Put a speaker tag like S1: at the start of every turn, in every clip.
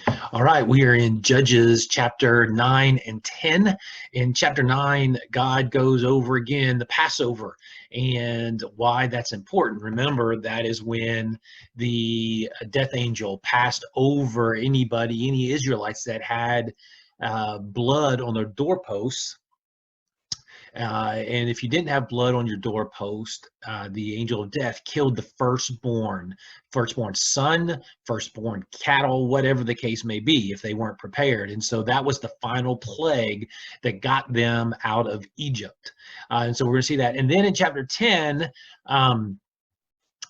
S1: All right, we are in Judges chapter 9 and 10. In chapter 9, God goes over again the Passover and why that's important. Remember, that is when the death angel passed over any Israelites that had blood on their doorposts. And if you didn't have blood on your doorpost, the angel of death killed the firstborn son, firstborn cattle, whatever the case may be, if they weren't prepared. And so that was the final plague that got them out of Egypt. And so we're going to see that. And then in chapter 10,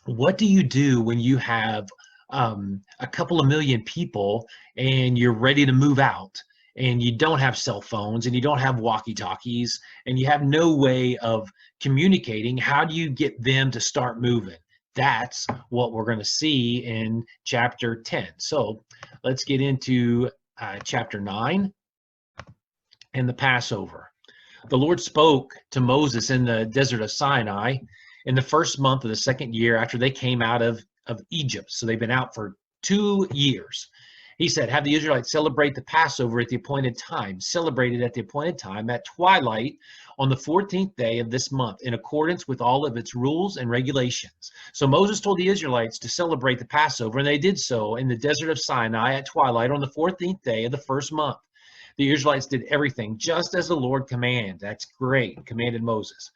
S1: what do you do when you have a couple of million people and you're ready to move out? And you don't have cell phones and you don't have walkie-talkies and you have no way of communicating. How do you get them to start moving? That's what we're going to see in chapter 10. So let's get into chapter 9 and the Passover. The Lord spoke to Moses in the desert of Sinai in the first month of the second year after they came out of Egypt. So they've been out for 2 years. He said, have the Israelites celebrate the Passover at the appointed time. Celebrate it at the appointed time at twilight on the 14th day of this month, in accordance with all of its rules and regulations. So Moses told the Israelites to celebrate the Passover, and they did so in the desert of Sinai at twilight on the 14th day of the first month. The Israelites did everything just as the Lord commanded. That's great, commanded Moses.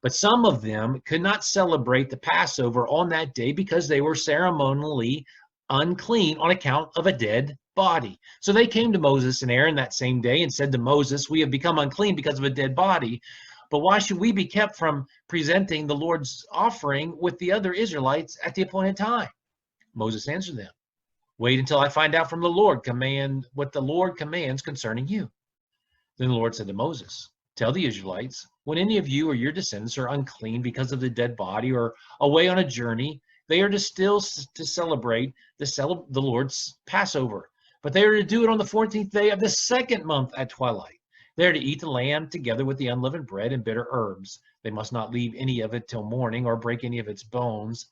S1: But some of them could not celebrate the Passover on that day because they were ceremonially unclean on account of a dead body. So they came to Moses and Aaron that same day and said to Moses, we have become unclean because of a dead body, but why should we be kept from presenting the Lord's offering with the other Israelites at the appointed time? Moses answered them, wait until I find out from the Lord what the Lord commands concerning you. Then the Lord said to Moses, tell the Israelites, when any of you or your descendants are unclean because of the dead body or away on a journey, they are to celebrate the Lord's Passover. But they are to do it on the 14th day of the second month at twilight. They are to eat the lamb together with the unleavened bread and bitter herbs. They must not leave any of it till morning or break any of its bones.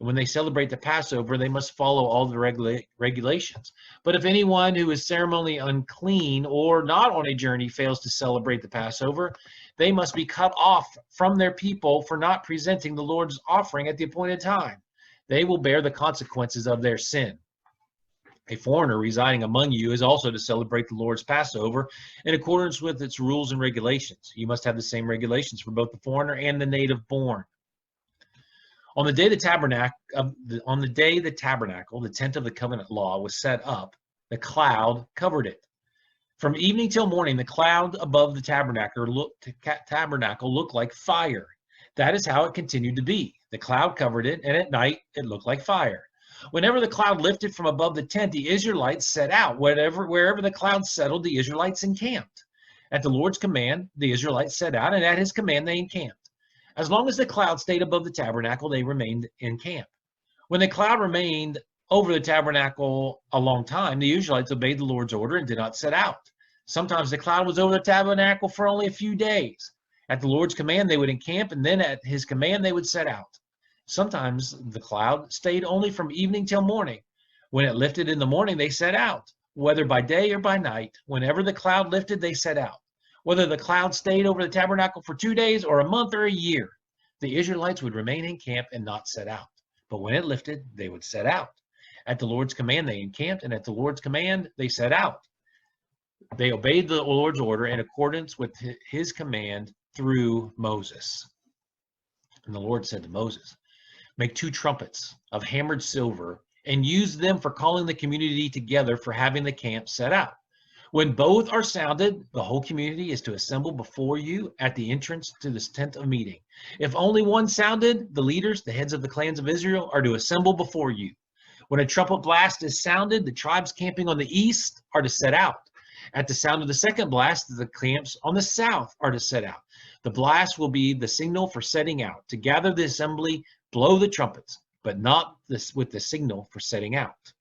S1: And when they celebrate the Passover, they must follow all the regulations. But if anyone who is ceremonially unclean or not on a journey fails to celebrate the Passover, they must be cut off from their people for not presenting the Lord's offering at the appointed time. They will bear the consequences of their sin. A foreigner residing among you is also to celebrate the Lord's Passover in accordance with its rules and regulations. You must have the same regulations for both the foreigner and the native born. On the day the tabernacle, the tent of the covenant law, was set up, the cloud covered it. From evening till morning, the cloud above the tabernacle looked like fire. That is how it continued to be. The cloud covered it, and at night it looked like fire. Whenever the cloud lifted from above the tent, the Israelites set out. Wherever the cloud settled, the Israelites encamped. At the Lord's command, the Israelites set out, and at his command they encamped. As long as the cloud stayed above the tabernacle, they remained in camp. When the cloud remained over the tabernacle a long time, the Israelites obeyed the Lord's order and did not set out. Sometimes the cloud was over the tabernacle for only a few days. At the Lord's command, they would encamp, and then at his command, they would set out. Sometimes the cloud stayed only from evening till morning. When it lifted in the morning, they set out, whether by day or by night. Whenever the cloud lifted, they set out. Whether the cloud stayed over the tabernacle for 2 days or a month or a year, the Israelites would remain in camp and not set out. But when it lifted, they would set out. At the Lord's command, they encamped, and at the Lord's command, they set out. They obeyed the Lord's order in accordance with his command through Moses. And the Lord said to Moses, make 2 trumpets of hammered silver and use them for calling the community together for having the camp set out. When both are sounded, the whole community is to assemble before you at the entrance to this tent of meeting. If only one sounded, the leaders, the heads of the clans of Israel, are to assemble before you. When a trumpet blast is sounded, the tribes camping on the east are to set out. At the sound of the second blast, the camps on the south are to set out. The blast will be the signal for setting out. To gather the assembly, blow the trumpets, but not with the signal for setting out.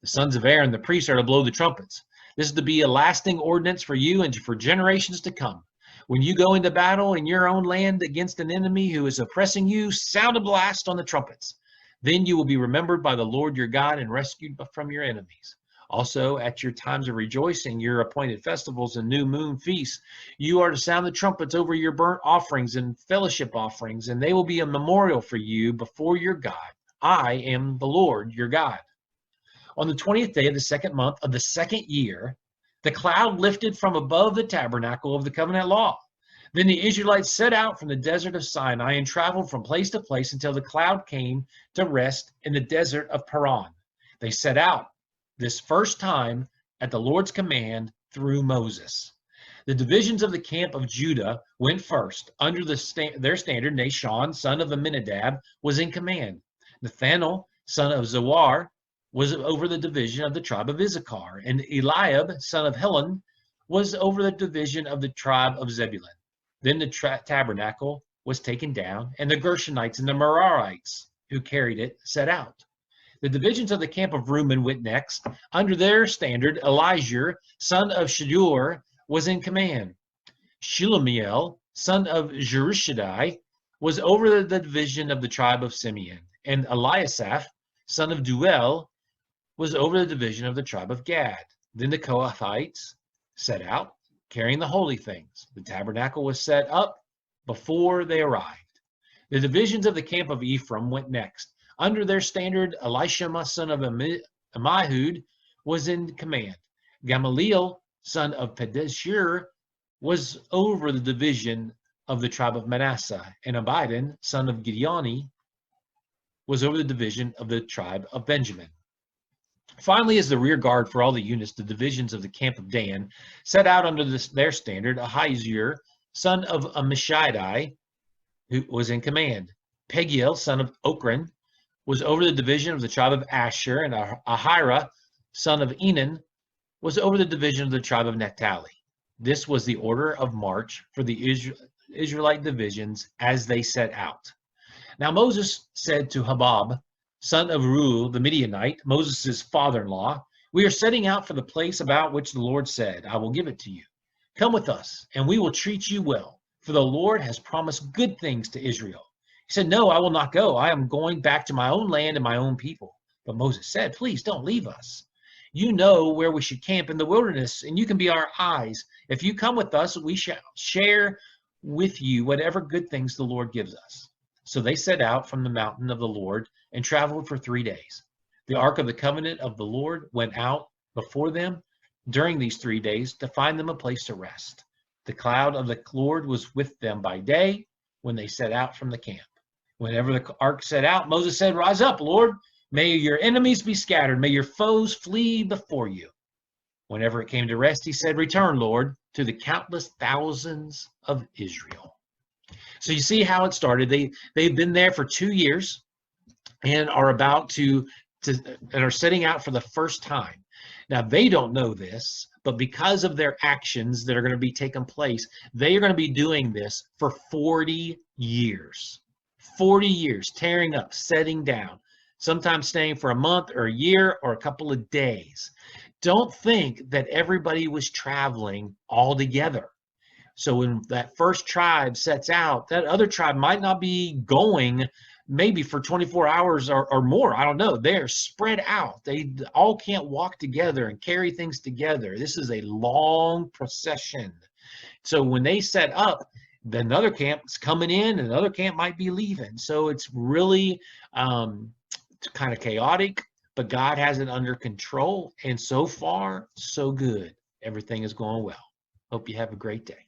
S1: The sons of Aaron, the priests, are to blow the trumpets. This is to be a lasting ordinance for you and for generations to come. When you go into battle in your own land against an enemy who is oppressing you, sound a blast on the trumpets. Then you will be remembered by the Lord your God and rescued from your enemies. Also, at your times of rejoicing, your appointed festivals and new moon feasts, you are to sound the trumpets over your burnt offerings and fellowship offerings, and they will be a memorial for you before your God. I am the Lord your God. On the 20th day of the second month of the second year, the cloud lifted from above the tabernacle of the covenant law. Then the Israelites set out from the desert of Sinai and traveled from place to place until the cloud came to rest in the desert of Paran. They set out this first time at the Lord's command through Moses. The divisions of the camp of Judah went first. Under their standard, Nahshon, son of Amminadab, was in command. Nathanael, son of Zawar, was over the division of the tribe of Issachar, and Eliab, son of Helon, was over the division of the tribe of Zebulun. Then the tabernacle was taken down, and the Gershonites and the Merarites who carried it set out. The divisions of the camp of Reuben went next. Under their standard, Elijah, son of Shedeur, was in command. Shelumiel, son of Jerushaddai, was over the division of the tribe of Simeon, and Eliasaph, son of Duel, was over the division of the tribe of Gad. Then the Kohathites set out, carrying the holy things. The tabernacle was set up before they arrived. The divisions of the camp of Ephraim went next. Under their standard, Elishama, son of Ammihud, was in command. Gamaliel, son of Pedashur, was over the division of the tribe of Manasseh, and Abidan, son of Gideoni, was over the division of the tribe of Benjamin. Finally, as the rear guard for all the units, the divisions of the camp of Dan set out under their standard. Ahizur, son of Ammishaddai, who was in command. Pagiel, son of Okran, was over the division of the tribe of Asher, and Ahira, son of Enan, was over the division of the tribe of Naphtali. This was the order of march for the Israelite divisions as they set out. Now Moses said to Habab, son of Reuel the Midianite, Moses' father-in-law, we are setting out for the place about which the Lord said, I will give it to you. Come with us, and we will treat you well, for the Lord has promised good things to Israel. He said, no, I will not go. I am going back to my own land and my own people. But Moses said, please don't leave us. You know where we should camp in the wilderness, and you can be our eyes. If you come with us, we shall share with you whatever good things the Lord gives us. So they set out from the mountain of the Lord and traveled for 3 days. The ark of the covenant of the Lord went out before them during these 3 days to find them a place to rest. The cloud of the Lord was with them by day when they set out from the camp. Whenever the ark set out, Moses said, rise up, Lord. May your enemies be scattered. May your foes flee before you. Whenever it came to rest, he said, return, Lord, to the countless thousands of Israel. So you see how it started. They've been there for 2 years and are about to and are setting out for the first time. Now they don't know this, but because of their actions that are going to be taking place, they are going to be doing this for 40 years. 40 years, tearing up, setting down, sometimes staying for a month or a year or a couple of days. Don't think that everybody was traveling all together. So when that first tribe sets out, that other tribe might not be going maybe for 24 hours or more. I don't know. They're spread out. They all can't walk together and carry things together. This is a long procession. So when they set up, another camp is coming in and another camp might be leaving. So it's really kind of chaotic, but God has it under control. And so far, so good. Everything is going well. Hope you have a great day.